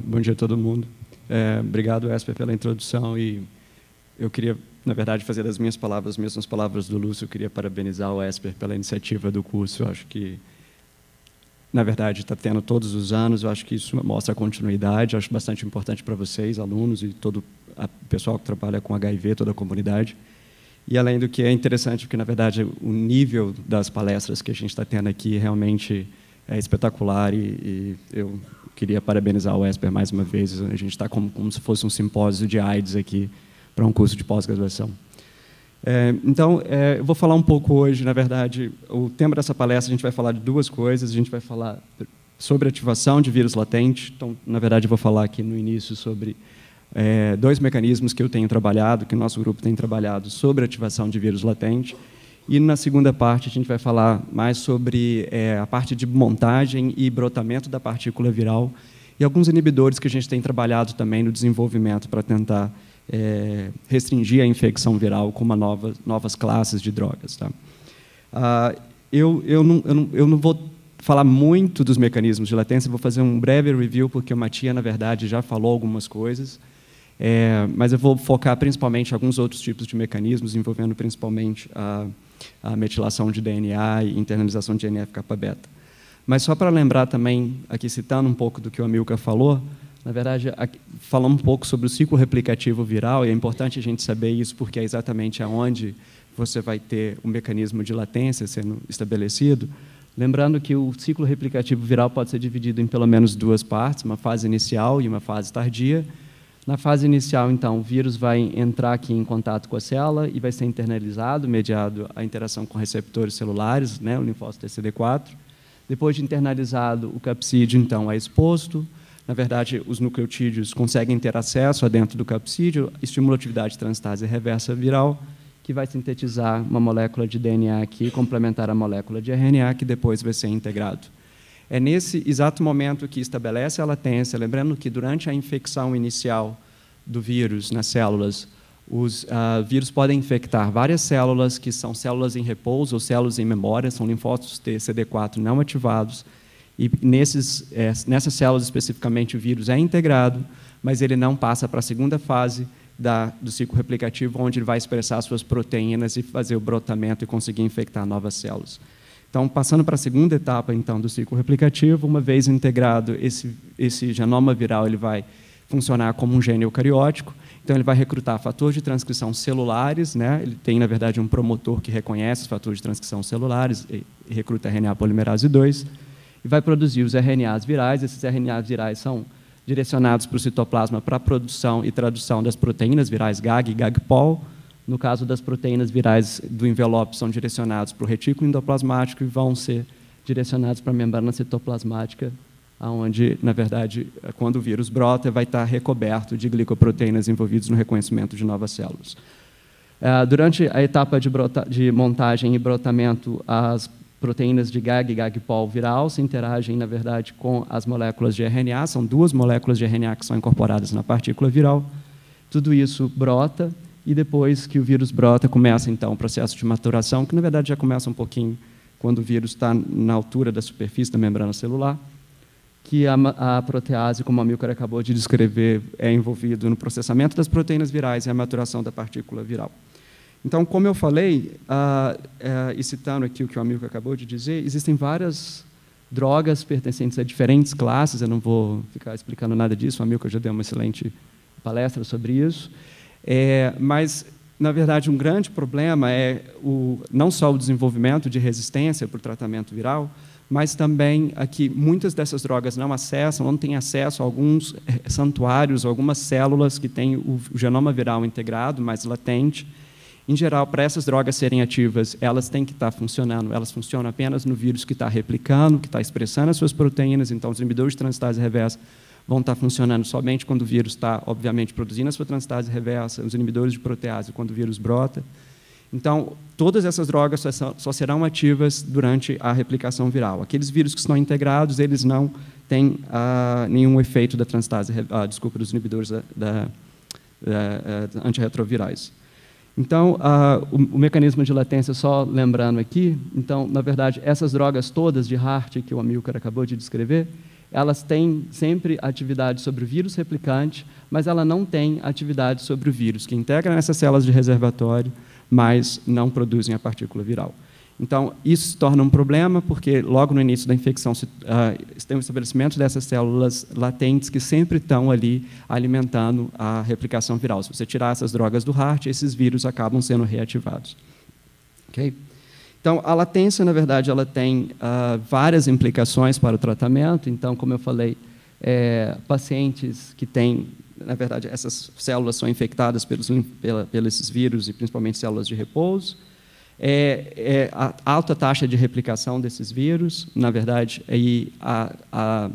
Bom dia a todo mundo. Obrigado, Esper, pela introdução. E eu queria, na verdade, fazer das minhas palavras, as mesmas palavras do Lúcio. Eu queria parabenizar o Esper pela iniciativa do curso. Eu acho que, na verdade, está tendo todos os anos. Eu acho que isso mostra a continuidade. Eu acho bastante importante para vocês, alunos, e todo o pessoal que trabalha com HIV, toda a comunidade. E, além do que, é interessante, porque, na verdade, o nível das palestras que a gente está tendo aqui realmente é espetacular. E eu queria parabenizar o Esper mais uma vez. A gente está como se fosse um simpósio de AIDS aqui para um curso de pós-graduação. Então, eu vou falar um pouco hoje, na verdade, o tema dessa palestra, a gente vai falar de duas coisas. A gente vai falar sobre ativação de vírus latente. Então, na verdade, eu vou falar aqui no início sobre dois mecanismos que eu tenho trabalhado, que o nosso grupo tem trabalhado sobre ativação de vírus latente. E, na segunda parte, a gente vai falar mais sobre a parte de montagem e brotamento da partícula viral e alguns inibidores que a gente tem trabalhado também no desenvolvimento para tentar restringir a infecção viral com novas classes de drogas. Tá? Eu não vou falar muito dos mecanismos de latência, vou fazer um breve review, porque o Matia, na verdade, já falou algumas coisas, mas eu vou focar principalmente em alguns outros tipos de mecanismos, envolvendo principalmente a metilação de DNA e internalização de NF-kappa-beta. Mas só para lembrar também, aqui citando um pouco do que o Amilcar falou, na verdade, falamos um pouco sobre o ciclo replicativo viral, e é importante a gente saber isso, porque é exatamente aonde você vai ter o mecanismo de latência sendo estabelecido. Lembrando que o ciclo replicativo viral pode ser dividido em pelo menos duas partes, uma fase inicial e uma fase tardia. Na fase inicial, então, o vírus vai entrar aqui em contato com a célula e vai ser internalizado, mediado a interação com receptores celulares, né, o linfócito TCD4. Depois de internalizado, o capsídeo, então, é exposto. Na verdade, os nucleotídeos conseguem ter acesso a dentro do capsídeo, estimula a atividade transstase reversa viral, que vai sintetizar uma molécula de DNA aqui, complementar a molécula de RNA, que depois vai ser integrado. É nesse exato momento que estabelece a latência, lembrando que durante a infecção inicial do vírus nas células, os vírus podem infectar várias células, que são células em repouso ou células em memória, são linfócitos TCD4 não ativados, e nessas células especificamente o vírus é integrado, mas ele não passa para a segunda fase do ciclo replicativo, onde ele vai expressar suas proteínas e fazer o brotamento e conseguir infectar novas células. Então, passando para a segunda etapa então, do ciclo replicativo, uma vez integrado, esse genoma viral ele vai funcionar como um gene eucariótico, então ele vai recrutar fatores de transcrição celulares, né? Ele tem, na verdade, um promotor que reconhece os fatores de transcrição celulares, e recruta RNA polimerase 2, e vai produzir os RNAs virais. Esses RNAs virais são direcionados para o citoplasma para a produção e tradução das proteínas virais GAG e GAG-POL. No caso das proteínas virais do envelope, são direcionados para o retículo endoplasmático e vão ser direcionados para a membrana citoplasmática, onde, na verdade, quando o vírus brota, vai estar recoberto de glicoproteínas envolvidas no reconhecimento de novas células. Durante a etapa de montagem e brotamento, as proteínas de GAG e GAG-POL viral se interagem, na verdade, com as moléculas de RNA. São duas moléculas de RNA que são incorporadas na partícula viral. Tudo isso brota, e depois que o vírus brota, começa, então, o processo de maturação, que, na verdade, já começa um pouquinho quando o vírus está na altura da superfície da membrana celular, que a protease, como a Amilcar acabou de descrever, é envolvido no processamento das proteínas virais e a maturação da partícula viral. Então, como eu falei, e citando aqui o que o Amilcar acabou de dizer, existem várias drogas pertencentes a diferentes classes, eu não vou ficar explicando nada disso, o Amilcar já deu uma excelente palestra sobre isso, mas, na verdade, um grande problema é não só o desenvolvimento de resistência para o tratamento viral, mas também aqui muitas dessas drogas não têm acesso a alguns santuários, algumas células que têm o genoma viral integrado, mais latente. Em geral, para essas drogas serem ativas, elas têm que estar funcionando, elas funcionam apenas no vírus que está replicando, que está expressando as suas proteínas, então os inibidores de transstase reversa vão estar funcionando somente quando o vírus está, obviamente, produzindo a sua transstase reversa, os inibidores de protease quando o vírus brota. Então, todas essas drogas só serão ativas durante a replicação viral. Aqueles vírus que estão integrados, eles não têm nenhum efeito da transstase, dos inibidores antirretrovirais. Então, o mecanismo de latência, só lembrando aqui, então, na verdade, essas drogas todas de Hart que o Amilcar acabou de descrever, elas têm sempre atividade sobre o vírus replicante, mas ela não tem atividade sobre o vírus, que integra nessas células de reservatório, mas não produzem a partícula viral. Então, isso se torna um problema, porque logo no início da infecção tem o estabelecimento dessas células latentes que sempre estão ali alimentando a replicação viral. Se você tirar essas drogas do HAART, esses vírus acabam sendo reativados. Okay? Então, a latência, na verdade, ela tem várias implicações para o tratamento. Então, como eu falei, pacientes que têm, na verdade, essas células são infectadas pelos vírus e principalmente células de repouso. A alta taxa de replicação desses vírus, na verdade, a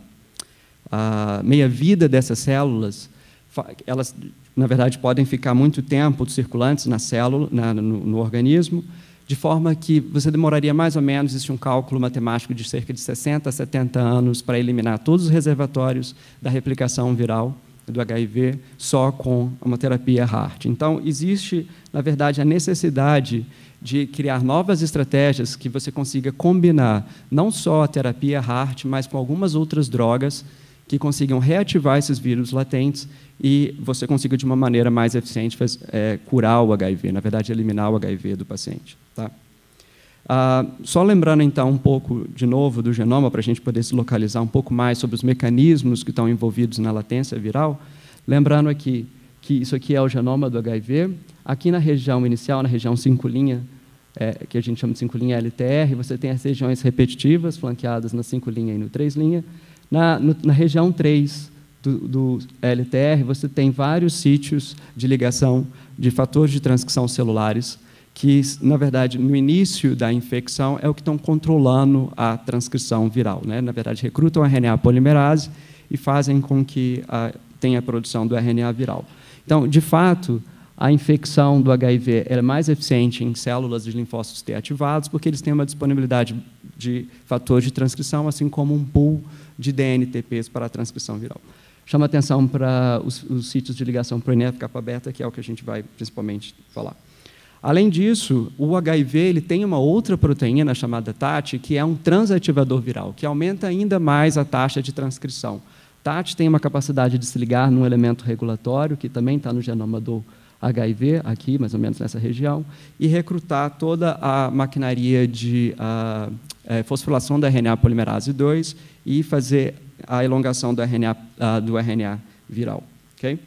meia-vida dessas células, elas, na verdade, podem ficar muito tempo circulantes na célula, no organismo, de forma que você demoraria mais ou menos, existe um cálculo matemático de cerca de 60 a 70 anos para eliminar todos os reservatórios da replicação viral do HIV só com uma terapia HAART. Então, existe, na verdade, a necessidade de criar novas estratégias que você consiga combinar não só a terapia HAART, mas com algumas outras drogas que consigam reativar esses vírus latentes e você consiga, de uma maneira mais eficiente, curar o HIV, na verdade, eliminar o HIV do paciente. Tá? Só lembrando, então, um pouco, de novo, do genoma, para a gente poder se localizar um pouco mais sobre os mecanismos que estão envolvidos na latência viral, lembrando aqui que isso aqui é o genoma do HIV. Aqui na região inicial, na região 5', que a gente chama de 5' LTR, você tem as regiões repetitivas, flanqueadas na 5' e no 3'. Na região 3 do LTR, você tem vários sítios de ligação de fatores de transcrição celulares que, na verdade, no início da infecção, é o que estão controlando a transcrição viral. Né? Na verdade, recrutam a RNA polimerase e fazem com que tenha a produção do RNA viral. Então, de fato, a infecção do HIV é mais eficiente em células de linfócitos T ativados, porque eles têm uma disponibilidade de fatores de transcrição, assim como um pool de DNTPs para a transcrição viral. Chama atenção para os sítios de ligação pro-INF kappa-beta, que é o que a gente vai principalmente falar. Além disso, o HIV ele tem uma outra proteína chamada TAT, que é um transativador viral, que aumenta ainda mais a taxa de transcrição. TAT tem uma capacidade de se ligar num elemento regulatório, que também está no genoma do HIV, aqui, mais ou menos nessa região, e recrutar toda a maquinaria de fosforilação da RNA polimerase 2 e fazer a elongação do RNA viral. Okay?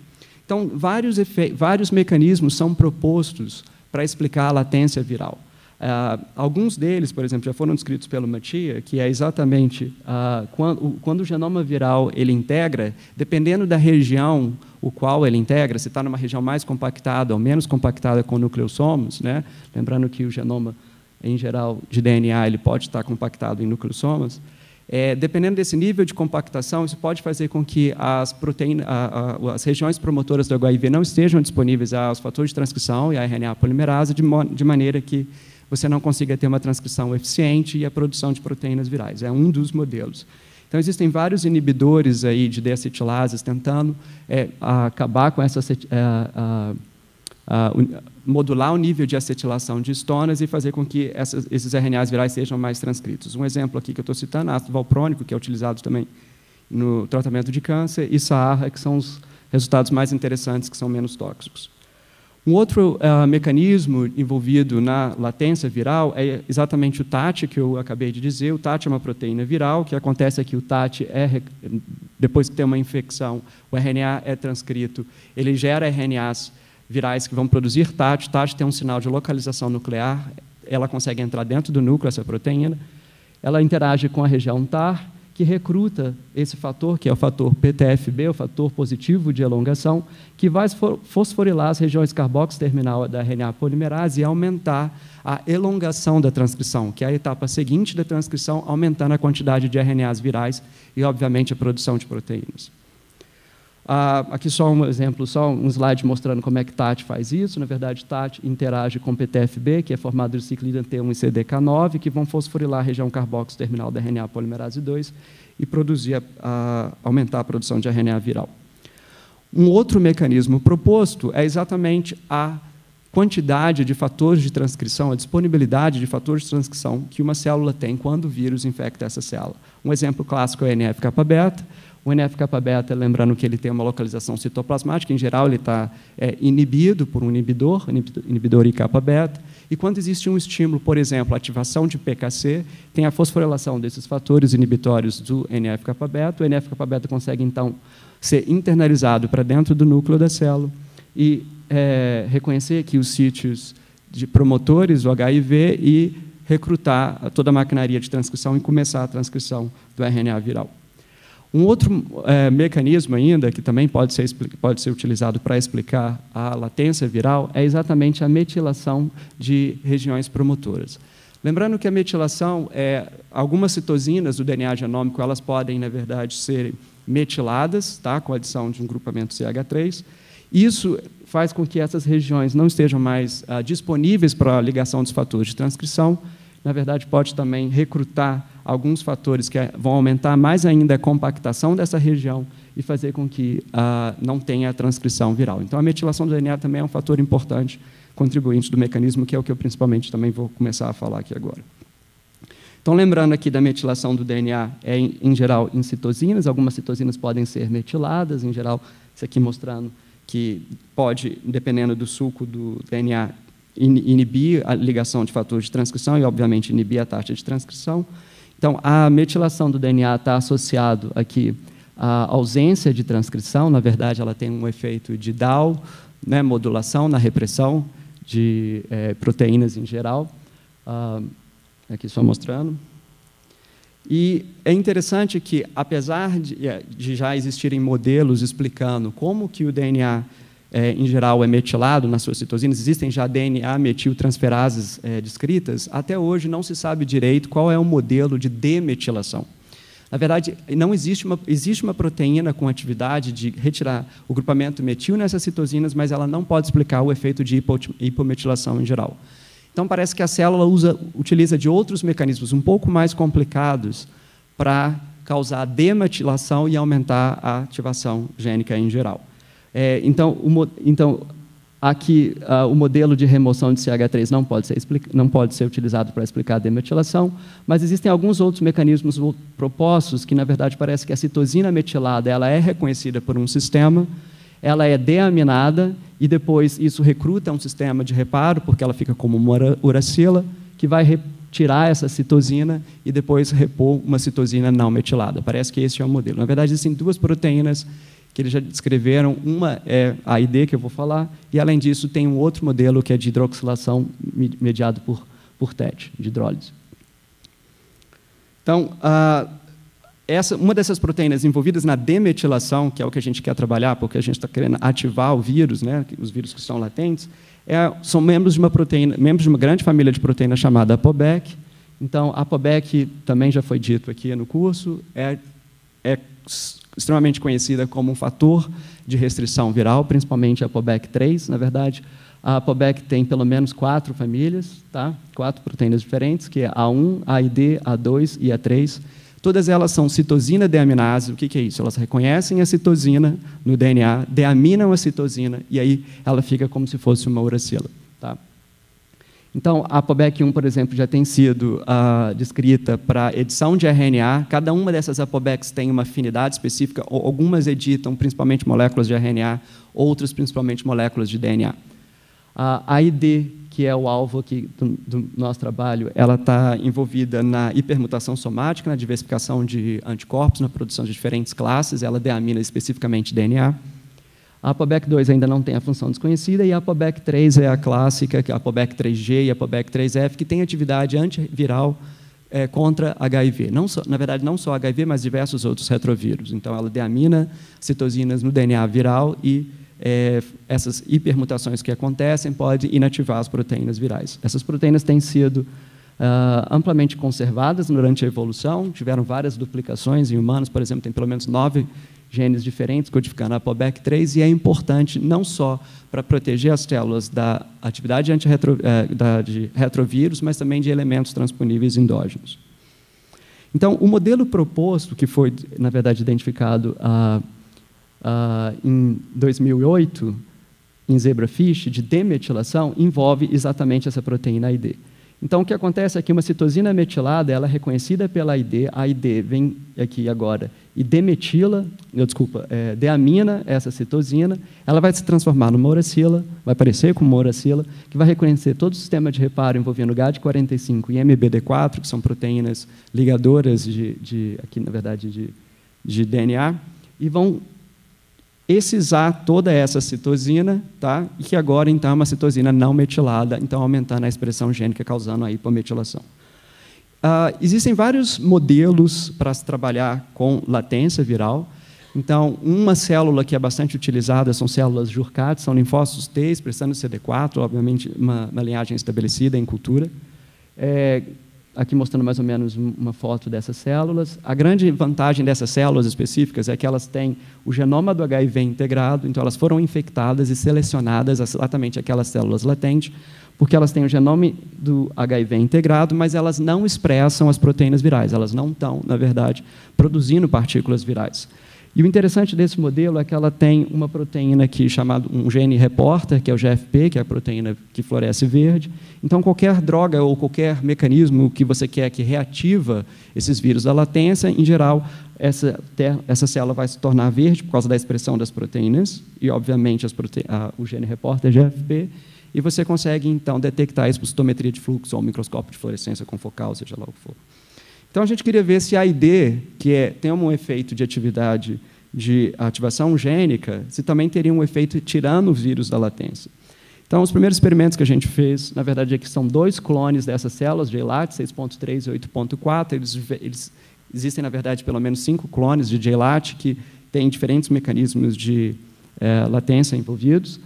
Então, vários mecanismos são propostos para explicar a latência viral. Alguns deles, por exemplo, já foram descritos pelo Mattia, que é exatamente quando o genoma viral ele integra, dependendo da região o qual ele integra, se está numa região mais compactada ou menos compactada com nucleossomos, né? Lembrando que o genoma, em geral, de DNA, ele pode estar compactado em nucleossomos, dependendo desse nível de compactação, isso pode fazer com que as regiões promotoras do HIV não estejam disponíveis aos fatores de transcrição e à RNA polimerase, de maneira que você não consiga ter uma transcrição eficiente e a produção de proteínas virais. É um dos modelos. Então, existem vários inibidores aí de deacetilases tentando acabar com essa modular o nível de acetilação de histonas e fazer com que esses RNAs virais sejam mais transcritos. Um exemplo aqui que eu estou citando, ácido valprônico, que é utilizado também no tratamento de câncer, e SARA, que são os resultados mais interessantes, que são menos tóxicos. Um outro mecanismo envolvido na latência viral é exatamente o TAT, que eu acabei de dizer. O TAT é uma proteína viral, que acontece aqui, o TAT depois que tem uma infecção, o RNA é transcrito, ele gera RNAs virais que vão produzir TAT. O TAT tem um sinal de localização nuclear, ela consegue entrar dentro do núcleo, essa proteína, ela interage com a região TAR, que recruta esse fator, que é o fator PTFB, o fator positivo de elongação, que vai fosforilar as regiões carboxiterminal da RNA polimerase e aumentar a elongação da transcrição, que é a etapa seguinte da transcrição, aumentando a quantidade de RNAs virais e, obviamente, a produção de proteínas. Aqui só um exemplo, só um slide mostrando como é que TAT faz isso. Na verdade, TAT interage com PTFB, que é formado de ciclina T1 e CDK9, que vão fosforilar a região carboxiterminal da RNA polimerase 2 e aumentar a produção de RNA viral. Um outro mecanismo proposto é exatamente a quantidade de fatores de transcrição, a disponibilidade de fatores de transcrição que uma célula tem quando o vírus infecta essa célula. Um exemplo clássico é o NF-κ-beta. O NF-κ-beta, lembrando que ele tem uma localização citoplasmática, em geral ele está inibido por um inibidor IK-beta, e quando existe um estímulo, por exemplo, a ativação de PKC, tem a fosforilação desses fatores inibitórios do NF-κ-beta, o NF-κ-beta consegue, então, ser internalizado para dentro do núcleo da célula e reconhecer aqui os sítios de promotores do HIV e recrutar toda a maquinaria de transcrição e começar a transcrição do RNA viral. Um outro mecanismo ainda, que também pode ser utilizado para explicar a latência viral, é exatamente a metilação de regiões promotoras. Lembrando que a metilação, algumas citosinas do DNA genômico, elas podem, na verdade, ser metiladas, tá, com a adição de um grupamento CH3. Isso faz com que essas regiões não estejam mais disponíveis para a ligação dos fatores de transcrição. Na verdade, pode também recrutar alguns fatores que vão aumentar mais ainda a compactação dessa região e fazer com que não tenha a transcrição viral. Então, a metilação do DNA também é um fator importante, contribuinte do mecanismo, que é o que eu principalmente também vou começar a falar aqui agora. Então, lembrando aqui da metilação do DNA, em geral, em citosinas. Algumas citosinas podem ser metiladas, em geral, isso aqui mostrando que pode, dependendo do suco do DNA, inibir a ligação de fatores de transcrição e, obviamente, inibir a taxa de transcrição. Então, a metilação do DNA está associado aqui à ausência de transcrição. Na verdade, ela tem um efeito de DAO, né, modulação na repressão de proteínas em geral. Aqui só mostrando. E é interessante que, apesar de já existirem modelos explicando como que o DNA, em geral, é metilado nas suas citosinas, existem já DNA metiltransferases descritas, até hoje não se sabe direito qual é o modelo de demetilação. Na verdade, não existe uma proteína com atividade de retirar o grupamento metil nessas citosinas, mas ela não pode explicar o efeito de hipometilação em geral. Então, parece que a célula utiliza de outros mecanismos um pouco mais complicados para causar demetilação e aumentar a ativação gênica em geral. Então, aqui, o modelo de remoção de CH3 não pode ser utilizado para explicar a demetilação, mas existem alguns outros mecanismos propostos que, na verdade, parece que a citosina metilada ela é reconhecida por um sistema, ela é deaminada e depois isso recruta um sistema de reparo, porque ela fica como uma uracila, que vai retirar essa citosina e depois repor uma citosina não metilada. Parece que esse é o modelo. Na verdade, existem duas proteínas que eles já descreveram. Uma é a ID, que eu vou falar, e, além disso, tem um outro modelo que é de hidroxilação mediado por TET, de hidrólise. Então, uma dessas proteínas envolvidas na demetilação, que é o que a gente quer trabalhar, porque a gente está querendo ativar o vírus, né, os vírus que são latentes, são membros de uma grande família de proteínas chamada ApoBec. Então, a ApoBec, também já foi dito aqui no curso, é extremamente conhecida como um fator de restrição viral, principalmente a ApoBec3. Na verdade, a ApoBec tem pelo menos 4 famílias, tá? 4 proteínas diferentes, que é A1, AID, A2 e A3. Todas elas são citosina deaminase. O que é isso? Elas reconhecem a citosina no DNA, deaminam a citosina, e aí ela fica como se fosse uma uracila. Tá? Então, a ApoBec1, por exemplo, já tem sido descrita para edição de RNA. Cada uma dessas ApoBecs tem uma afinidade específica. Algumas editam principalmente moléculas de RNA, outras principalmente moléculas de DNA. A AID, que é o alvo aqui do nosso trabalho, ela está envolvida na hipermutação somática, na diversificação de anticorpos, na produção de diferentes classes. Ela deamina especificamente DNA. A ApoBec2 ainda não tem a função desconhecida, e a ApoBec3 é a clássica, que é a ApoBec3G e a ApoBec3F, que tem atividade antiviral contra HIV. Na verdade, não só HIV, mas diversos outros retrovírus. Então, ela deamina citosinas no DNA viral e essas hipermutações que acontecem podem inativar as proteínas virais. Essas proteínas têm sido amplamente conservadas durante a evolução, tiveram várias duplicações em humanos, por exemplo, tem pelo menos 9 genes diferentes codificando a ApoBec3, e é importante não só para proteger as células da atividade de retrovírus, mas também de elementos transponíveis endógenos. Então, o modelo proposto, que foi, na verdade, identificado em 2008, em zebrafish de demetilação envolve exatamente essa proteína AID. Então, o que acontece é que uma citosina metilada ela é reconhecida pela AID, a AID vem aqui agora e deamina essa citosina, ela vai se transformar numa uracila, vai parecer como uma uracila, que vai reconhecer todo o sistema de reparo envolvendo GAD45 e MBD4, que são proteínas ligadoras aqui, na verdade, de DNA, e vão excisar toda essa citosina, tá? E que agora, então, é uma citosina não metilada, então aumentando a expressão gênica, causando a hipometilação. Existem vários modelos para se trabalhar com latência viral. Então, uma célula que é bastante utilizada são células Jurkat, são linfócitos T expressando CD4, obviamente uma linhagem estabelecida em cultura. Aqui mostrando mais ou menos uma foto dessas células. A grande vantagem dessas células específicas é que elas têm o genoma do HIV integrado, então elas foram infectadas e selecionadas exatamente aquelas células latentes, porque elas têm o genoma do HIV integrado, mas elas não expressam as proteínas virais, elas não estão, na verdade, produzindo partículas virais. E o interessante desse modelo é que ela tem uma proteína aqui chamada um gene reporter, que é o GFP, que é a proteína que floresce verde. Então, qualquer droga ou qualquer mecanismo que você quer que reativa esses vírus da latência, em geral, essa célula vai se tornar verde por causa da expressão das proteínas, e, obviamente, o gene reporter GFP, e você consegue, então, detectar isso por citometria de fluxo ou microscópio de fluorescência confocal, seja lá o que for. Então, a gente queria ver se a AID, que tem um efeito de atividade de ativação gênica, se também teria um efeito tirando o vírus da latência. Então, os primeiros experimentos que a gente fez, na verdade, é que são 2 clones dessas células, JLAT 6.3 e 8.4. Existem, na verdade, pelo menos 5 clones de JLAT que têm diferentes mecanismos de latência envolvidos.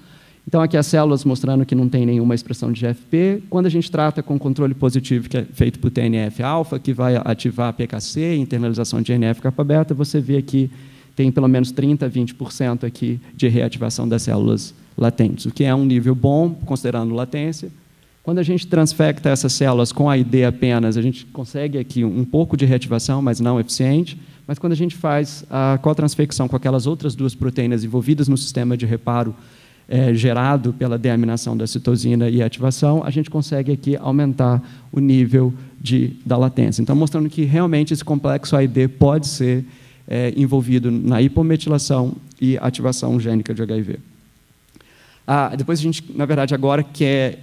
Então, aqui as células mostrando que não tem nenhuma expressão de GFP. Quando a gente trata com controle positivo, que é feito por TNF-alfa, que vai ativar a PKC, internalização de NF-kappa-beta, você vê que tem pelo menos 30% a 20% aqui de reativação das células latentes, o que é um nível bom, considerando latência. Quando a gente transfecta essas células com a AID apenas, a gente consegue aqui um pouco de reativação, mas não eficiente. Mas quando a gente faz a cotransfecção com aquelas outras 2 proteínas envolvidas no sistema de reparo, gerado pela deaminação da citosina e ativação, a gente consegue aqui aumentar o nível da latência. Então, mostrando que realmente esse complexo AID pode ser envolvido na hipometilação e ativação gênica de HIV. Depois a gente, na verdade, agora quer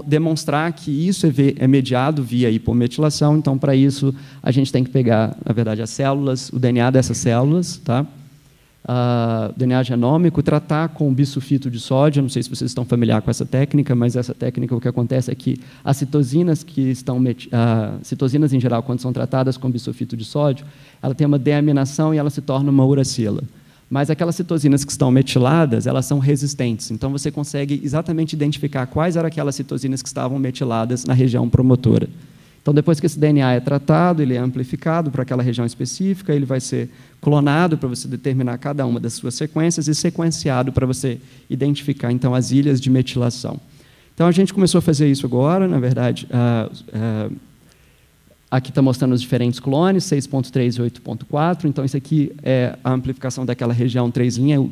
demonstrar que isso é mediado via hipometilação, então, para isso, a gente tem que pegar, na verdade, as células, o DNA dessas células, tá? DNA genômico, tratar com bisulfito de sódio. Não sei se vocês estão familiares com essa técnica, mas essa técnica, o que acontece é que as citosinas citosinas em geral, quando são tratadas com bisulfito de sódio, ela tem uma deaminação e ela se torna uma uracila. Mas aquelas citosinas que estão metiladas, elas são resistentes. Então, você consegue exatamente identificar quais eram aquelas citosinas que estavam metiladas na região promotora. Então, depois que esse DNA é tratado, ele é amplificado para aquela região específica, ele vai ser clonado para você determinar cada uma das suas sequências e sequenciado para você identificar, então, as ilhas de metilação. Então, a gente começou a fazer isso agora, na verdade, aqui está mostrando os diferentes clones, 6.3 e 8.4, então isso aqui é a amplificação daquela região 5'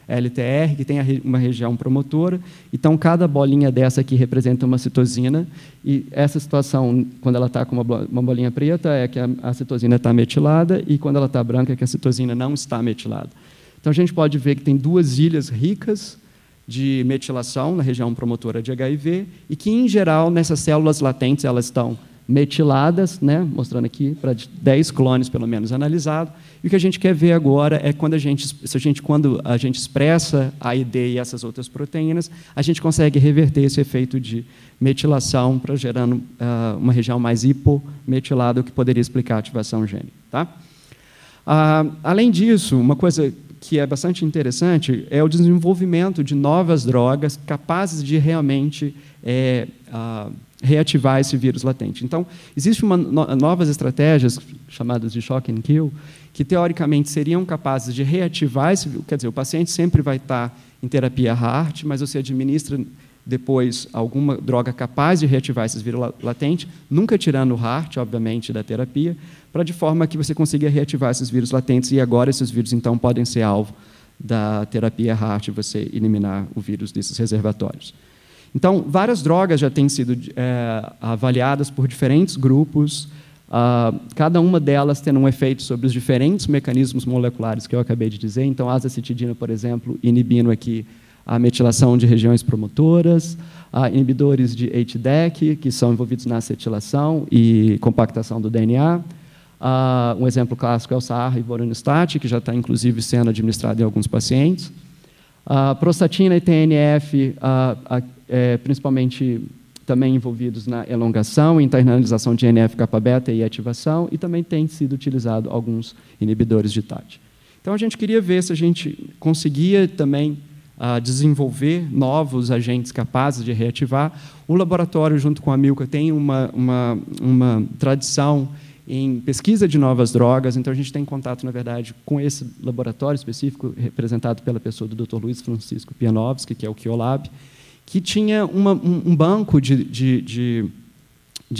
LTR, que tem uma região promotora. Então, cada bolinha dessa aqui representa uma citosina, e essa situação, quando ela está com uma bolinha preta, é que a citosina está metilada, e quando ela está branca, é que a citosina não está metilada. Então, a gente pode ver que tem 2 ilhas ricas de metilação na região promotora de HIV, e que, em geral, nessas células latentes, elas estão metiladas, né, mostrando aqui para 10 clones, pelo menos, analisado. E o que a gente quer ver agora é quando a gente expressa a AID e essas outras proteínas, a gente consegue reverter esse efeito de metilação para gerando uma região mais hipometilada, o que poderia explicar a ativação gênica. Tá? Além disso, uma coisa que é bastante interessante é o desenvolvimento de novas drogas capazes de realmente reativar esse vírus latente. Então, existem novas estratégias, chamadas de shock and kill, que, teoricamente, seriam capazes de reativar esse vírus. Quer dizer, o paciente sempre vai estar em terapia HAART, mas você administra depois alguma droga capaz de reativar esses vírus latentes, nunca tirando o HAART, obviamente, da terapia, de forma que você consiga reativar esses vírus latentes, e agora esses vírus, então, podem ser alvo da terapia HAART você eliminar o vírus desses reservatórios. Então, várias drogas já têm sido avaliadas por diferentes grupos, cada uma delas tendo um efeito sobre os diferentes mecanismos moleculares que eu acabei de dizer. Então, a azacitidina, por exemplo, inibindo aqui a metilação de regiões promotoras, inibidores de HDAC, que são envolvidos na acetilação e compactação do DNA. Um exemplo clássico é o SAR e vorinostat, que já está, inclusive, sendo administrado em alguns pacientes. Prostatina e TNF, principalmente também envolvidos na elongação, internalização de NF-kappa-beta e ativação, e também tem sido utilizado alguns inibidores de TAT. Então, a gente queria ver se a gente conseguia também desenvolver novos agentes capazes de reativar. O laboratório, junto com a Milka, tem uma tradição em pesquisa de novas drogas, então a gente tem contato, na verdade, com esse laboratório específico, representado pela pessoa do Dr. Luiz Francisco Pianovski, que é o Kiolab, que tinha um banco de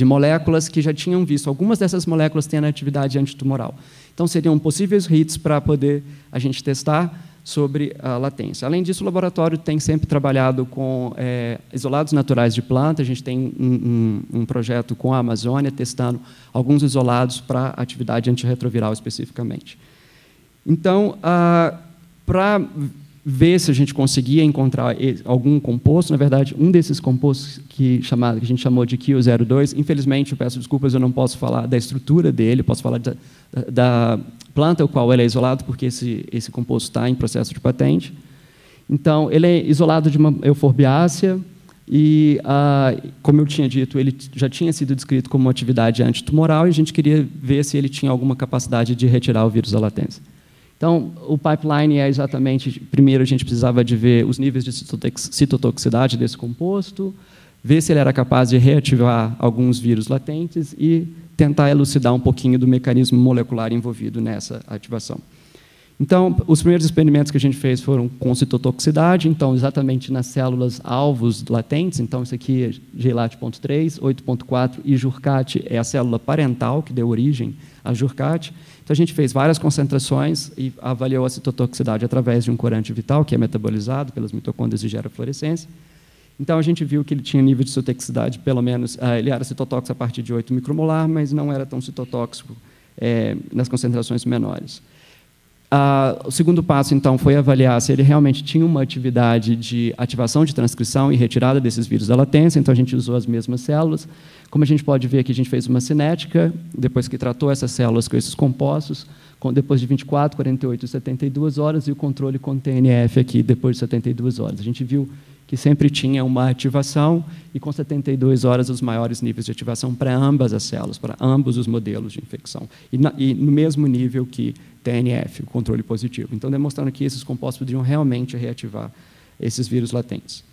moléculas que já tinham visto. Algumas dessas moléculas têm atividade antitumoral. Então, seriam possíveis hits para poder a gente testar sobre a latência. Além disso, o laboratório tem sempre trabalhado com isolados naturais de planta. A gente tem um projeto com a Amazônia, testando alguns isolados para atividade antirretroviral especificamente. Então, para ver se a gente conseguia encontrar algum composto, na verdade, um desses compostos que a gente chamou de Q02, infelizmente, eu peço desculpas, eu não posso falar da estrutura dele, posso falar da planta, o qual ele é isolado, porque esse composto está em processo de patente. Então, ele é isolado de uma euforbiácea e, como eu tinha dito, ele já tinha sido descrito como uma atividade antitumoral e a gente queria ver se ele tinha alguma capacidade de retirar o vírus da latência. Então, o pipeline é exatamente, primeiro a gente precisava de ver os níveis de citotoxicidade desse composto, ver se ele era capaz de reativar alguns vírus latentes e tentar elucidar um pouquinho do mecanismo molecular envolvido nessa ativação. Então, os primeiros experimentos que a gente fez foram com citotoxicidade, então, exatamente nas células alvos latentes. Então, isso aqui é GLAT.3, 8.4 e Jurkat é a célula parental que deu origem a Jurkat. Então, a gente fez várias concentrações e avaliou a citotoxicidade através de um corante vital, que é metabolizado pelas mitocôndrias e gera fluorescência. Então, a gente viu que ele tinha nível de citotoxicidade, pelo menos, ele era citotóxico a partir de 8 micromolar, mas não era tão citotóxico nas concentrações menores. O segundo passo, então, foi avaliar se ele realmente tinha uma atividade de ativação de transcrição e retirada desses vírus da latência. Então, a gente usou as mesmas células. Como a gente pode ver aqui, a gente fez uma cinética, depois que tratou essas células com esses compostos, depois de 24, 48 e 72 horas, e o controle com TNF aqui, depois de 72 horas. A gente viu que sempre tinha uma ativação, e com 72 horas os maiores níveis de ativação para ambas as células, para ambos os modelos de infecção, e no mesmo nível que TNF, o controle positivo. Então, demonstrando que esses compostos poderiam realmente reativar esses vírus latentes.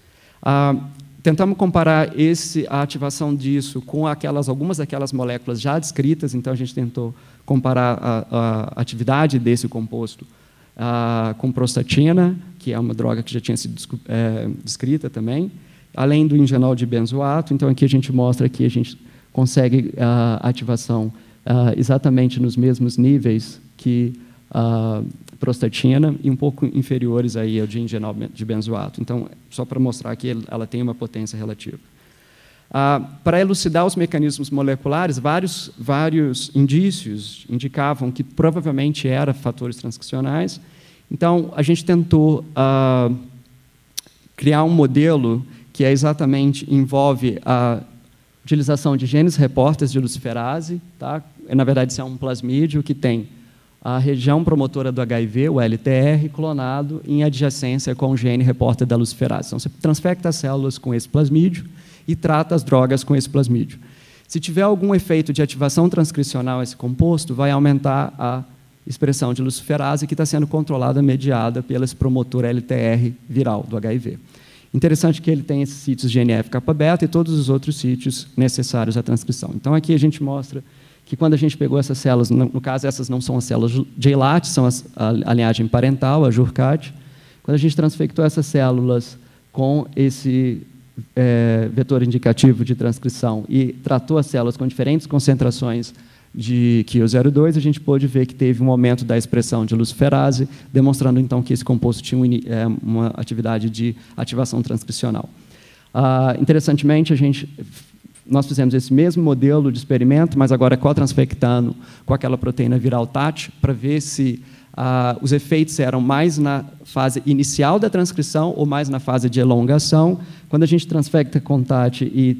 Tentamos comparar a ativação disso com algumas daquelas moléculas já descritas, então a gente tentou comparar a atividade desse composto com prostatina, que é uma droga que já tinha sido descrita também, além do ingenol de benzoato. Então, aqui a gente mostra que a gente consegue a ativação exatamente nos mesmos níveis que prostatina e um pouco inferiores aí ao de ingenol de benzoato. Então, só para mostrar que ela tem uma potência relativa. Para elucidar os mecanismos moleculares, vários indícios indicavam que provavelmente eram fatores transcricionais. Então, a gente tentou criar um modelo que exatamente envolve a utilização de genes repórteres de luciferase. Tá? Na verdade, isso é um plasmídio que tem a região promotora do HIV, o LTR, clonado em adjacência com o gene repórter da luciferase. Então, você transfecta as células com esse plasmídio e trata as drogas com esse plasmídio. Se tiver algum efeito de ativação transcricional esse composto, vai aumentar a expressão de luciferase, que está sendo controlada, mediada pelo esse promotor LTR viral do HIV. Interessante que ele tem esses sítios de NF-kappa-beta e todos os outros sítios necessários à transcrição. Então, aqui a gente mostra que quando a gente pegou essas células, no caso, essas não são as células JLAT, são a linhagem parental, a Jurkat. Quando a gente transfectou essas células com esse vetor indicativo de transcrição e tratou as células com diferentes concentrações de QO02, a gente pôde ver que teve um aumento da expressão de luciferase, demonstrando, então, que esse composto tinha uma atividade de ativação transcricional. Interessantemente, nós fizemos esse mesmo modelo de experimento, mas agora co-transfectando com aquela proteína viral TAT, para ver se os efeitos eram mais na fase inicial da transcrição ou mais na fase de elongação. Quando a gente transfecta com TAT e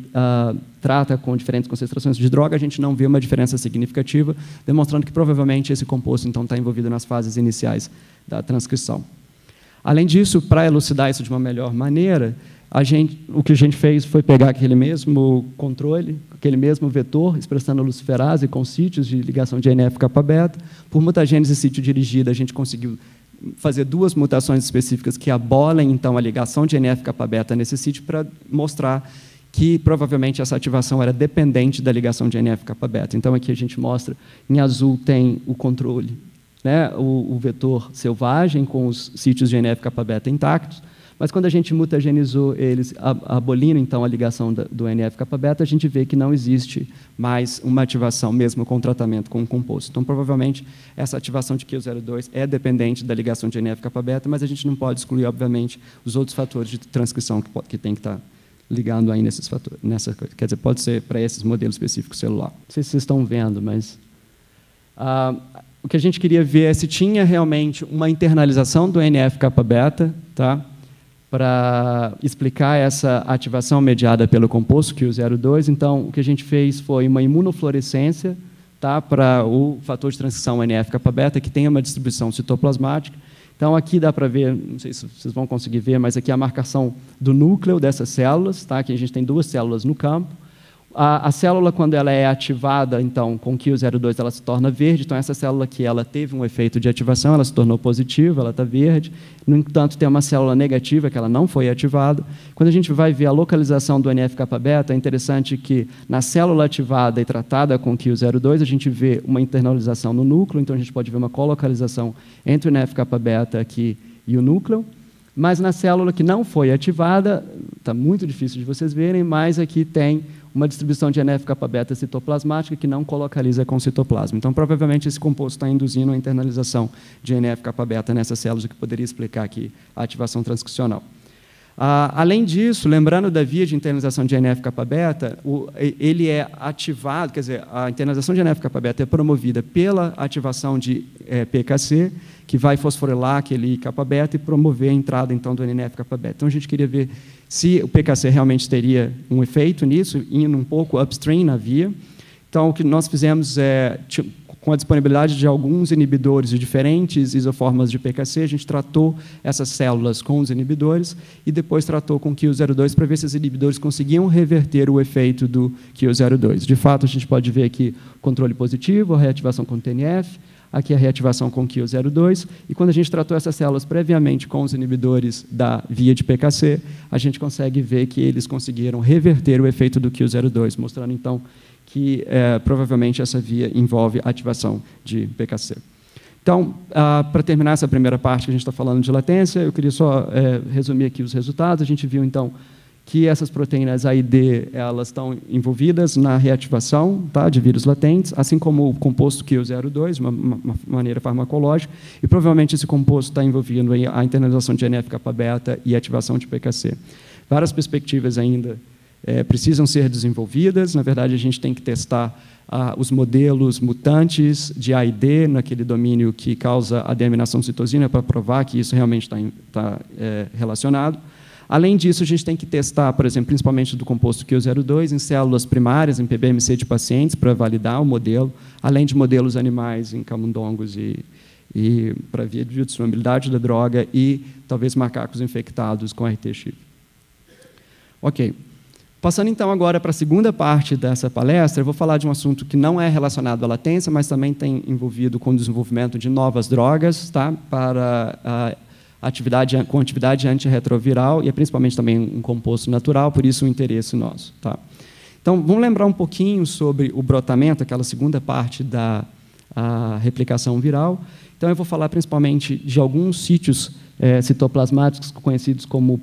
trata com diferentes concentrações de droga, a gente não vê uma diferença significativa, demonstrando que provavelmente esse composto então está envolvido nas fases iniciais da transcrição. Além disso, para elucidar isso de uma melhor maneira, o que a gente fez foi pegar aquele mesmo controle, aquele mesmo vetor, expressando a luciferase com sítios de ligação de NF-kappa-beta. Por mutagênese sítio dirigida, a gente conseguiu fazer 2 mutações específicas que abolem, então, a ligação de NF-kappa-beta nesse sítio para mostrar que, provavelmente, essa ativação era dependente da ligação de NF-kappa-beta. Então, aqui a gente mostra, em azul tem o controle, né, o vetor selvagem com os sítios de NF-kappa-beta intactos, mas quando a gente mutagenizou eles, abolindo então a ligação do NF-kappa-beta, a gente vê que não existe mais uma ativação, mesmo com o tratamento com o composto. Então, provavelmente, essa ativação de QO02 é dependente da ligação de NF-kappa-beta, mas a gente não pode excluir, obviamente, os outros fatores de transcrição que tem que estar ligando aí nesses fatores. Quer dizer, pode ser para esses modelos específicos celular. Não sei se vocês estão vendo, mas o que a gente queria ver é se tinha realmente uma internalização do NF-kappa-beta, tá? Para explicar essa ativação mediada pelo composto QO02. Então, o que a gente fez foi uma imunofluorescência, tá, para o fator de transição NF-kappa-beta, que tem uma distribuição citoplasmática. Então, aqui dá para ver, não sei se vocês vão conseguir ver, mas aqui é a marcação do núcleo dessas células. Tá? Aqui a gente tem 2 células no campo. A célula, quando ela é ativada, então, com QO02, ela se torna verde. Então, essa célula aqui, ela teve um efeito de ativação, ela se tornou positiva, ela está verde. No entanto, tem uma célula negativa, que ela não foi ativada. Quando a gente vai ver a localização do NF-kappa-beta, é interessante que, na célula ativada e tratada com QO02, a gente vê uma internalização no núcleo. Então, a gente pode ver uma colocalização entre o NF-kappa-beta aqui e o núcleo. Mas, na célula que não foi ativada, está muito difícil de vocês verem, mas aqui tem uma distribuição de NF-kappa-beta citoplasmática que não colocaliza com o citoplasma. Então, provavelmente, esse composto está induzindo a internalização de NF-kappa-beta nessas células, o que poderia explicar aqui a ativação transcricional. Além disso, lembrando da via de internalização de NF-kappa-beta, ele é ativado, quer dizer, a internalização de NF-kappa-beta é promovida pela ativação de PKC, que vai fosforilar aquele kappa-beta e promover a entrada, então, do NF-kappa-beta. Então, a gente queria ver se o PKC realmente teria um efeito nisso, indo um pouco upstream na via. Então, o que nós fizemos é, com a disponibilidade de alguns inibidores de diferentes isoformas de PKC, a gente tratou essas células com os inibidores e depois tratou com QO02 para ver se os inibidores conseguiam reverter o efeito do QO02. De fato, a gente pode ver aqui o controle positivo, a reativação com TNF, aqui a reativação com QO02, e quando a gente tratou essas células previamente com os inibidores da via de PKC, a gente consegue ver que eles conseguiram reverter o efeito do QO02, mostrando, então, que provavelmente essa via envolve ativação de PKC. Então, para terminar essa primeira parte que a gente está falando de latência, eu queria só resumir aqui os resultados. A gente viu, então, que essas proteínas A e D elas estão envolvidas na reativação, tá, de vírus latentes, assim como o composto QO02, de uma maneira farmacológica, e provavelmente esse composto está envolvendo aí a internalização de NF-kappa-beta e ativação de PKC. Várias perspectivas ainda precisam ser desenvolvidas. Na verdade, a gente tem que testar os modelos mutantes de A e D naquele domínio que causa a deaminação de citosina para provar que isso realmente está relacionado. Além disso, a gente tem que testar, por exemplo, principalmente do composto QO02 em células primárias, em PBMC de pacientes, para validar o modelo, além de modelos animais em camundongos e para ver a biodisponibilidade da droga e talvez macacos infectados com RT-Chip. Ok. Passando, então, agora para a segunda parte dessa palestra, eu vou falar de um assunto que não é relacionado à latência, mas também tem envolvido com o desenvolvimento de novas drogas, tá, para com atividade antirretroviral, e é principalmente também um composto natural, por isso o interesse nosso. Tá? Então, vamos lembrar um pouquinho sobre o brotamento, aquela segunda parte da replicação viral. Então, eu vou falar principalmente de alguns sítios citoplasmáticos conhecidos como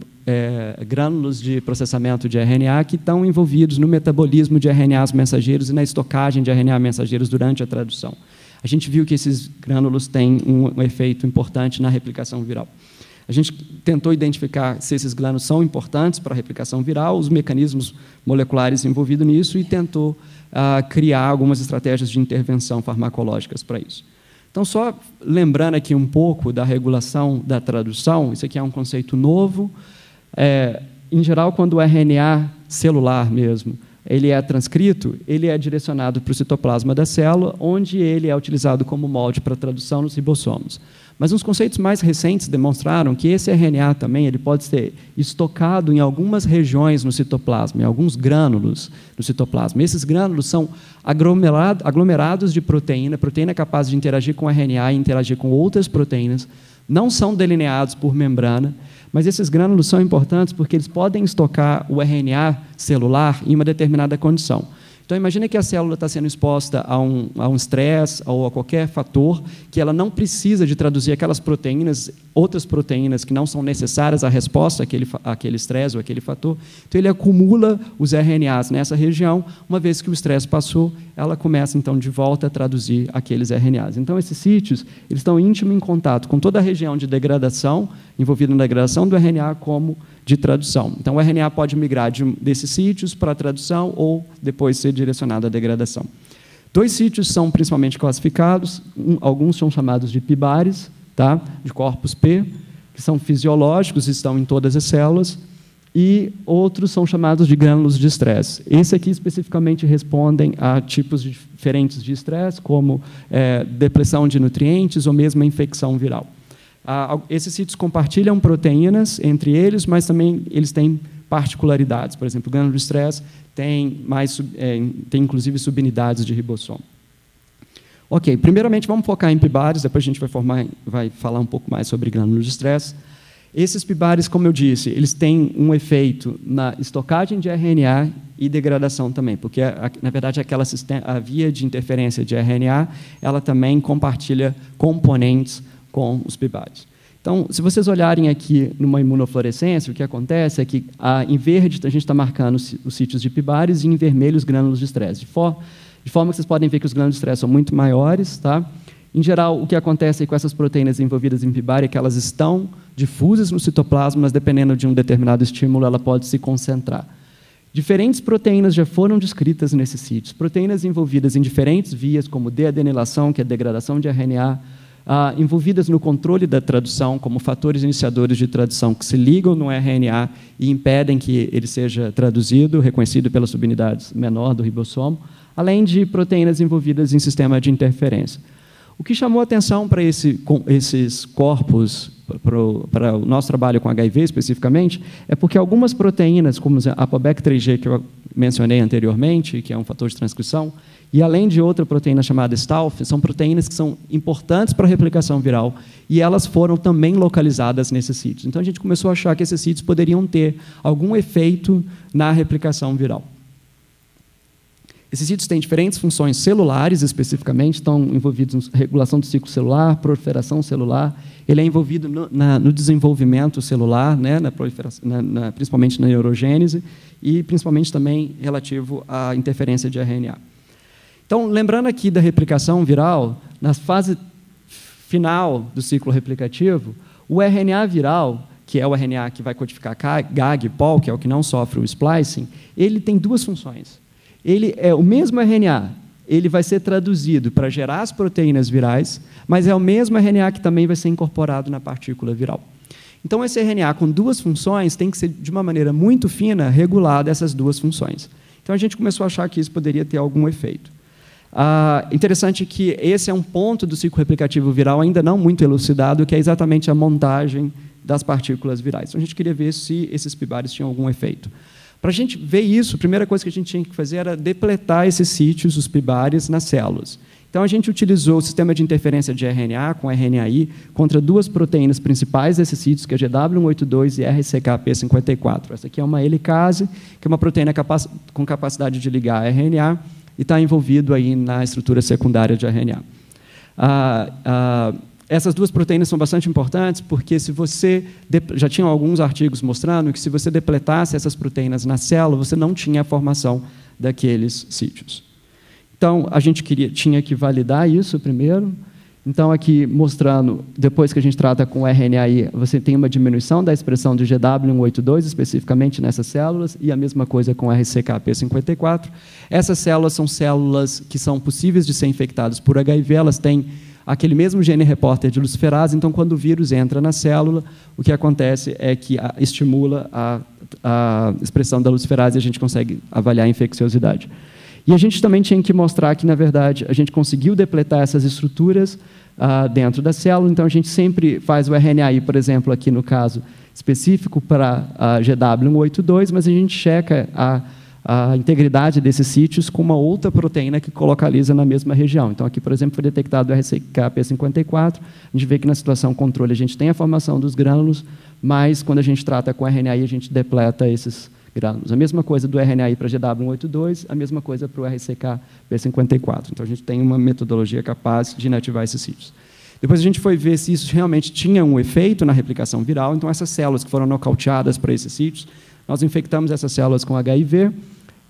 grânulos de processamento de RNA que estão envolvidos no metabolismo de RNAs mensageiros e na estocagem de RNA mensageiros durante a tradução. A gente viu que esses grânulos têm um efeito importante na replicação viral. A gente tentou identificar se esses grânulos são importantes para a replicação viral, os mecanismos moleculares envolvidos nisso, e tentou criar algumas estratégias de intervenção farmacológicas para isso. Então, só lembrando aqui um pouco da regulação da tradução, isso aqui é um conceito novo. Em geral, quando o RNA celular mesmo, ele é transcrito, ele é direcionado para o citoplasma da célula, onde ele é utilizado como molde para tradução nos ribossomos. Mas uns conceitos mais recentes demonstraram que esse RNA também ele pode ser estocado em algumas regiões no citoplasma, em alguns grânulos no citoplasma. Esses grânulos são aglomerados de proteína capaz de interagir com o RNA e interagir com outras proteínas, não são delineados por membrana, mas esses grânulos são importantes porque eles podem estocar o RNA celular em uma determinada condição. Então, imagine que a célula está sendo exposta a um estresse ou a qualquer fator que ela não precisa de traduzir aquelas proteínas, outras proteínas que não são necessárias à resposta àquele estresse ou àquele fator. Então, ele acumula os RNAs nessa região. Uma vez que o estresse passou, ela começa, então, de volta a traduzir aqueles RNAs. Então, esses sítios eles estão íntimos em contato com toda a região de degradação, envolvida na degradação do RNA, como de tradução. Então, o RNA pode migrar desses sítios para a tradução ou depois ser direcionado à degradação. 2 sítios são principalmente classificados, alguns são chamados de pibares, tá? De corpos P, que são fisiológicos, estão em todas as células, e outros são chamados de grânulos de estresse. Esse aqui especificamente respondem a tipos diferentes de estresse, como depressão de nutrientes ou mesmo a infecção viral. Esses sítios compartilham proteínas entre eles, mas também eles têm particularidades. Por exemplo, o grânulo de estresse tem inclusive subunidades de ribossomo. Ok, primeiramente vamos focar em pibares, depois a gente vai falar um pouco mais sobre grânulos de estresse. Esses pibares, como eu disse, eles têm um efeito na estocagem de RNA e degradação também, porque, na verdade, a via de interferência de RNA, ela também compartilha componentes com os pibares. Então, se vocês olharem aqui numa imunofluorescência, o que acontece é que, em verde, a gente está marcando os sítios de pibares e em vermelho os grânulos de estresse. De forma que vocês podem ver que os grânulos de estresse são muito maiores. Tá? Em geral, o que acontece com essas proteínas envolvidas em pibare é que elas estão difusas no citoplasma, mas, dependendo de um determinado estímulo, ela pode se concentrar. Diferentes proteínas já foram descritas nesses sítios. Proteínas envolvidas em diferentes vias, como deadenilação, que é a degradação de RNA, envolvidas no controle da tradução, como fatores iniciadores de tradução que se ligam no RNA e impedem que ele seja traduzido, reconhecido pelas subunidades menor do ribossomo, além de proteínas envolvidas em sistema de interferência. O que chamou a atenção para esses corpos, para o nosso trabalho com HIV especificamente, é porque algumas proteínas, como a ApoBec3G, que eu mencionei anteriormente, que é um fator de transcrição, e além de outra proteína chamada STALF, são proteínas que são importantes para a replicação viral, e elas foram também localizadas nesses sítios. Então, a gente começou a achar que esses sítios poderiam ter algum efeito na replicação viral. Esses sítios têm diferentes funções celulares, especificamente, estão envolvidos na regulação do ciclo celular, proliferação celular, ele é envolvido no desenvolvimento celular, né, principalmente na neurogênese, e principalmente também relativo à interferência de RNA. Então, lembrando aqui da replicação viral, na fase final do ciclo replicativo, o RNA viral, que é o RNA que vai codificar GAG e POL, que é o que não sofre o splicing, ele tem 2 funções. Ele é o mesmo RNA, ele vai ser traduzido para gerar as proteínas virais, mas é o mesmo RNA que também vai ser incorporado na partícula viral. Então, esse RNA com 2 funções tem que ser, de uma maneira muito fina, regulado essas 2 funções. Então, a gente começou a achar que isso poderia ter algum efeito. Interessante que esse é um ponto do ciclo replicativo viral ainda não muito elucidado, que é exatamente a montagem das partículas virais. Então, a gente queria ver se esses pibares tinham algum efeito. Para a gente ver isso, a primeira coisa que a gente tinha que fazer era depletar esses sítios, os pibares, nas células. Então, a gente utilizou o sistema de interferência de RNA, com RNAi, contra 2 proteínas principais desses sítios, que é GW182 e RCKP54. Essa aqui é uma helicase, que é uma proteína com capacidade de ligar a RNA, e está envolvido aí na estrutura secundária de RNA. essas duas proteínas são bastante importantes, porque se você... Já tinham alguns artigos mostrando que se você depletasse essas proteínas na célula, você não tinha a formação daqueles sítios. Então, a gente tinha que validar isso primeiro. Então, aqui mostrando, depois que a gente trata com RNAi, você tem uma diminuição da expressão do GW182, especificamente nessas células, e a mesma coisa com RCKP54. Essas células são células que são possíveis de ser infectadas por HIV, elas têm aquele mesmo gene repórter de luciferase, então, quando o vírus entra na célula, o que acontece é que estimula a expressão da luciferase e a gente consegue avaliar a infecciosidade. E a gente também tinha que mostrar que, na verdade, a gente conseguiu depletar essas estruturas dentro da célula, então a gente sempre faz o RNAi, por exemplo, aqui no caso específico para a GW182, mas a gente checa a integridade desses sítios com uma outra proteína que localiza na mesma região. Então, aqui, por exemplo, foi detectado o RCKP54, a gente vê que na situação controle a gente tem a formação dos grânulos, mas quando a gente trata com RNAi, a gente depleta esses grânulos. A mesma coisa do RNAi para GW182, a mesma coisa para o RCKP54. Então, a gente tem uma metodologia capaz de inativar esses sítios. Depois a gente foi ver se isso realmente tinha um efeito na replicação viral. Então, essas células que foram nocauteadas para esses sítios, nós infectamos essas células com HIV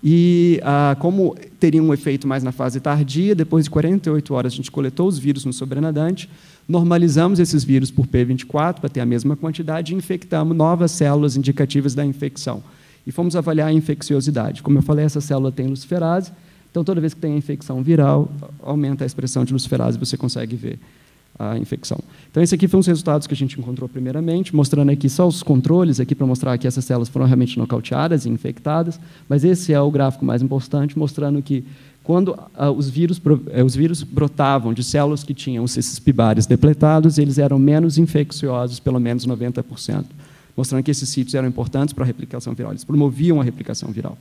e, como teria um efeito mais na fase tardia, depois de 48 horas a gente coletou os vírus no sobrenadante, normalizamos esses vírus por P24 para ter a mesma quantidade e infectamos novas células indicativas da infecção. E fomos avaliar a infecciosidade. Como eu falei, essa célula tem luciferase, então toda vez que tem a infecção viral, aumenta a expressão de luciferase e você consegue ver a infecção. Então, esses aqui foram os resultados que a gente encontrou primeiramente, mostrando aqui só os controles, aqui para mostrar que essas células foram realmente nocauteadas e infectadas, mas esse é o gráfico mais importante, mostrando que quando os vírus brotavam de células que tinham esses pibares depletados, eles eram menos infecciosos, pelo menos 90%. Mostrando que esses sítios eram importantes para a replicação viral, eles promoviam a replicação viral.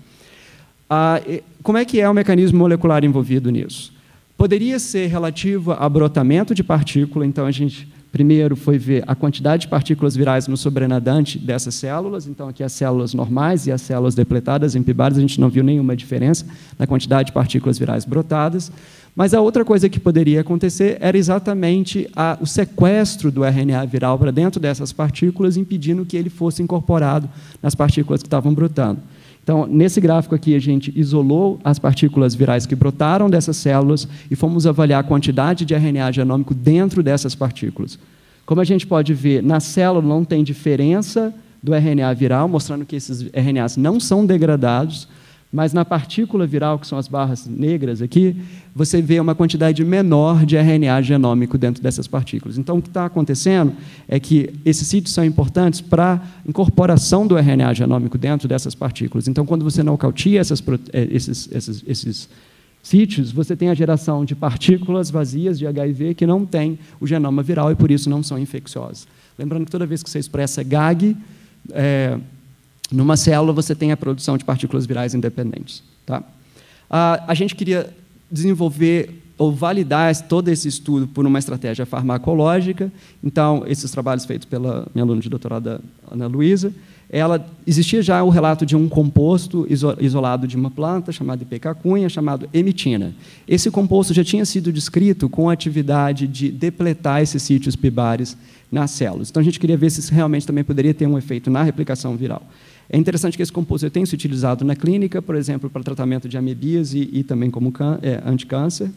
Como é que é o mecanismo molecular envolvido nisso? Poderia ser relativo a brotamento de partícula, então a gente primeiro foi ver a quantidade de partículas virais no sobrenadante dessas células, então aqui as células normais e as células depletadas em pibares, a gente não viu nenhuma diferença na quantidade de partículas virais brotadas. Mas a outra coisa que poderia acontecer era exatamente o sequestro do RNA viral para dentro dessas partículas, impedindo que ele fosse incorporado nas partículas que estavam brotando. Então, nesse gráfico aqui, a gente isolou as partículas virais que brotaram dessas células e fomos avaliar a quantidade de RNA genômico dentro dessas partículas. Como a gente pode ver, na célula não tem diferença do RNA viral, mostrando que esses RNAs não são degradados, mas na partícula viral, que são as barras negras aqui, você vê uma quantidade menor de RNA genômico dentro dessas partículas. Então, o que está acontecendo é que esses sítios são importantes para a incorporação do RNA genômico dentro dessas partículas. Então, quando você nocauteia esses sítios, você tem a geração de partículas vazias de HIV que não têm o genoma viral e, por isso, não são infecciosas. Lembrando que toda vez que você expressa GAG, numa célula, você tem a produção de partículas virais independentes. Tá? A gente queria desenvolver ou validar todo esse estudo por uma estratégia farmacológica. Então, esses trabalhos feitos pela minha aluna de doutorado, Ana Luísa, existia já o relato de um composto isolado de uma planta, chamado ipecacunha, chamado emitina. Esse composto já tinha sido descrito com a atividade de depletar esses sítios pibares nas células. Então, a gente queria ver se isso realmente também poderia ter um efeito na replicação viral. É interessante que esse composto tenha sido utilizado na clínica, por exemplo, para tratamento de amebíase e também como anticâncer.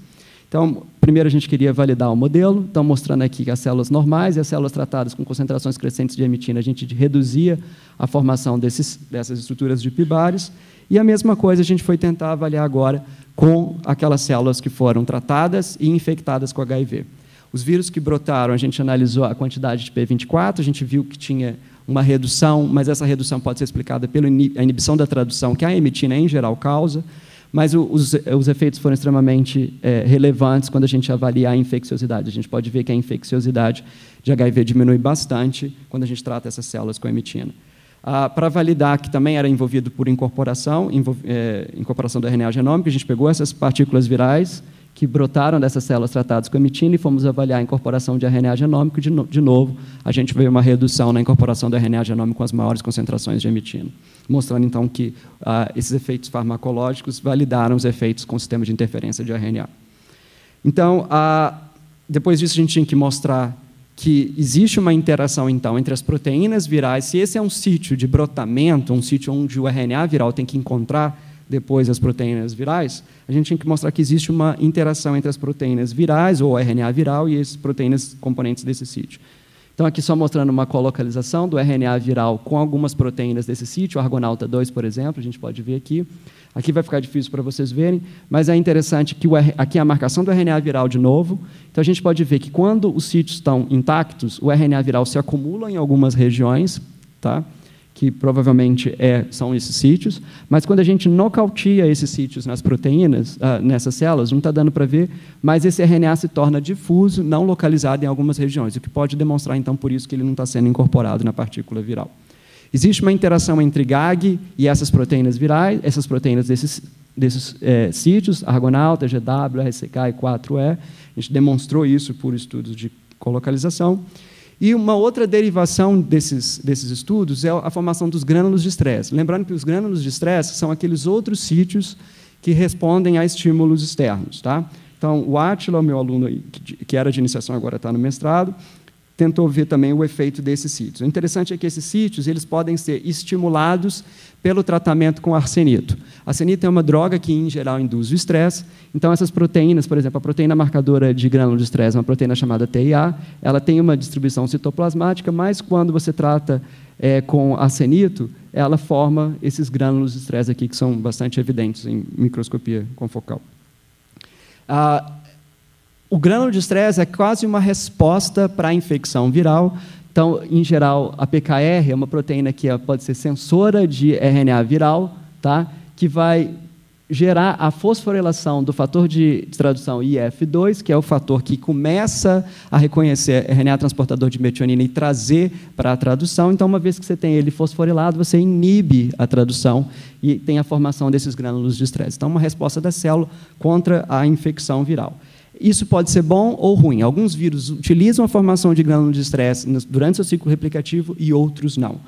Então, primeiro a gente queria validar o modelo, então mostrando aqui que as células normais e as células tratadas com concentrações crescentes de emitina, a gente reduzia a formação dessas estruturas de pibares, e a mesma coisa a gente foi tentar avaliar agora com aquelas células que foram tratadas e infectadas com HIV. Os vírus que brotaram, a gente analisou a quantidade de P24, a gente viu que tinha uma redução, mas essa redução pode ser explicada pela inibição da tradução que a emitina, em geral, causa, mas os efeitos foram extremamente relevantes quando a gente avalia a infecciosidade. A gente pode ver que a infecciosidade de HIV diminui bastante quando a gente trata essas células com a emitina. Para validar que também era envolvido por incorporação do RNA genômico, a gente pegou essas partículas virais que brotaram dessas células tratadas com emitina e fomos avaliar a incorporação de RNA genômico. De novo, a gente vê uma redução na incorporação do RNA genômico com as maiores concentrações de emitina, mostrando, então, que esses efeitos farmacológicos validaram os efeitos com o sistema de interferência de RNA. Então, depois disso, a gente tinha que mostrar que existe uma interação, então, entre as proteínas virais. Se esse é um sítio de brotamento, um sítio onde o RNA viral tem que encontrar depois as proteínas virais, a gente tem que mostrar que existe uma interação entre as proteínas virais, ou RNA viral, e as proteínas componentes desse sítio. Então, aqui só mostrando uma colocalização do RNA viral com algumas proteínas desse sítio, Argonauta 2, por exemplo, a gente pode ver aqui. Aqui vai ficar difícil para vocês verem, mas é interessante que aqui é a marcação do RNA viral de novo. Então, a gente pode ver que, quando os sítios estão intactos, o RNA viral se acumula em algumas regiões, tá? Que provavelmente são esses sítios, mas quando a gente nocauteia esses sítios nas proteínas, nessas células, não está dando para ver, mas esse RNA se torna difuso, não localizado em algumas regiões, o que pode demonstrar, então, por isso que ele não está sendo incorporado na partícula viral. Existe uma interação entre GAG e essas proteínas virais, essas proteínas desses sítios, Argonauta, GW, RCK e 4E. A gente demonstrou isso por estudos de colocalização. E uma outra derivação desses estudos é a formação dos grânulos de estresse. Lembrando que os grânulos de estresse são aqueles outros sítios que respondem a estímulos externos. Tá? Então, o Átila, meu aluno que era de iniciação, agora está no mestrado, tentou ver também o efeito desses sítios. O interessante é que esses sítios eles podem ser estimulados pelo tratamento com arsenito. Arsenito é uma droga que, em geral, induz o estresse. Então, essas proteínas, por exemplo, a proteína marcadora de grânulo de estresse, uma proteína chamada TIA, ela tem uma distribuição citoplasmática, mas, quando você trata com arsenito, ela forma esses grânulos de estresse aqui, que são bastante evidentes em microscopia confocal. O grânulo de estresse é quase uma resposta para a infecção viral. Então, em geral, a PKR é uma proteína que pode ser sensora de RNA viral, tá? Que vai gerar a fosforilação do fator de tradução IF2, que é o fator que começa a reconhecer RNA transportador de metionina e trazer para a tradução. Então, uma vez que você tem ele fosforilado, você inibe a tradução e tem a formação desses grânulos de estresse. Então, uma resposta da célula contra a infecção viral. Isso pode ser bom ou ruim. Alguns vírus utilizam a formação de grânulos de estresse durante seu ciclo replicativo e outros não.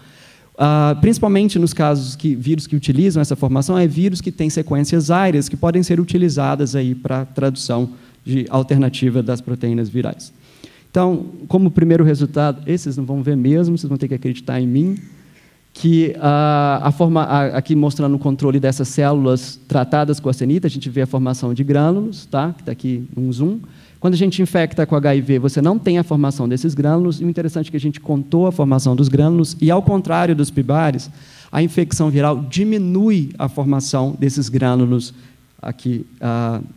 Principalmente nos casos que vírus que utilizam essa formação, vírus que têm sequências áreas que podem ser utilizadas aí para a tradução de alternativa das proteínas virais. Então, como primeiro resultado, esses não vão ver mesmo, vocês vão ter que acreditar em mim, que aqui mostrando o controle dessas células tratadas com arsenita, a gente vê a formação de grânulos, tá? Que está aqui um zoom. Quando a gente infecta com HIV, você não tem a formação desses grânulos, e o interessante é que a gente contou a formação dos grânulos, e, ao contrário dos pibares, a infecção viral diminui a formação desses grânulos aqui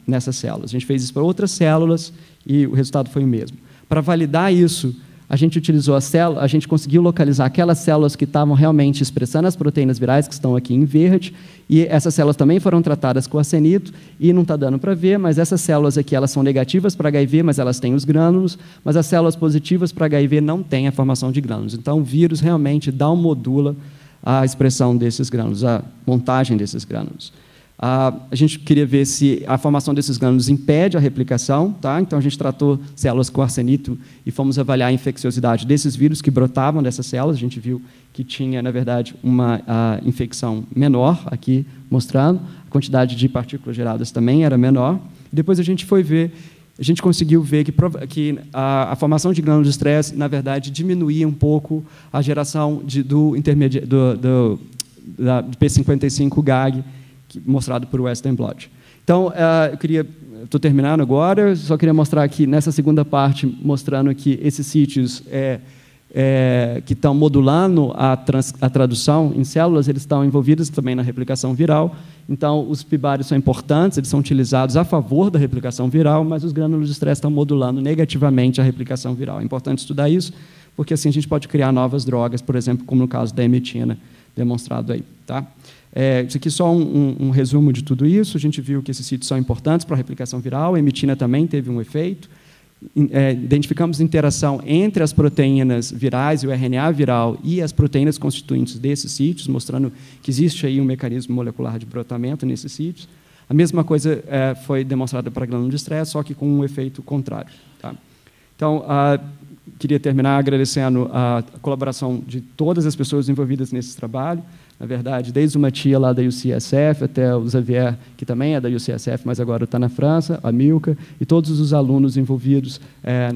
nessas células. A gente fez isso para outras células e o resultado foi o mesmo. Para validar isso, a gente utilizou a gente conseguiu localizar aquelas células que estavam realmente expressando as proteínas virais, que estão aqui em verde, e essas células também foram tratadas com arsenito, e não está dando para ver, mas essas células aqui elas são negativas para HIV, mas elas têm os grânulos, mas as células positivas para HIV não têm a formação de grânulos. Então, o vírus realmente modula a expressão desses grânulos, a montagem desses grânulos. A gente queria ver se a formação desses grânulos impede a replicação, tá? Então, a gente tratou células com arsenito e fomos avaliar a infecciosidade desses vírus que brotavam dessas células. A gente viu que tinha, na verdade, uma infecção menor, aqui mostrando. A quantidade de partículas geradas também era menor. Depois a gente foi ver, a gente conseguiu ver que a formação de grânulos de estresse, na verdade, diminuía um pouco a geração do P55 GAG, mostrado por Western blot. Então, estou terminando agora, só queria mostrar aqui, nessa segunda parte, mostrando que esses sítios que estão modulando a tradução em células, eles estão envolvidos também na replicação viral. Então, os pibários são importantes, eles são utilizados a favor da replicação viral, mas os grânulos de estresse estão modulando negativamente a replicação viral. É importante estudar isso, porque assim a gente pode criar novas drogas, por exemplo, como no caso da emetina, demonstrado aí. Tá? Isso aqui é só um resumo de tudo isso. A gente viu que esses sítios são importantes para a replicação viral, a emetina também teve um efeito. Identificamos interação entre as proteínas virais e o RNA viral e as proteínas constituintes desses sítios, mostrando que existe aí um mecanismo molecular de brotamento nesses sítios. A mesma coisa foi demonstrada para grânulo de estresse, só que com um efeito contrário. Tá? Então, queria terminar agradecendo a colaboração de todas as pessoas envolvidas nesse trabalho. Na verdade, desde uma tia lá da UCSF até o Xavier, que também é da UCSF, mas agora está na França, a Milka, e todos os alunos envolvidos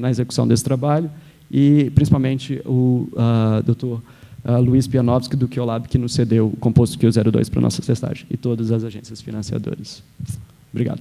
na execução desse trabalho. e, principalmente, o Dr. Luiz Pianovski, do Qiolab, que nos cedeu o composto Q02 para a nossa testagem, e todas as agências financiadoras. Obrigado.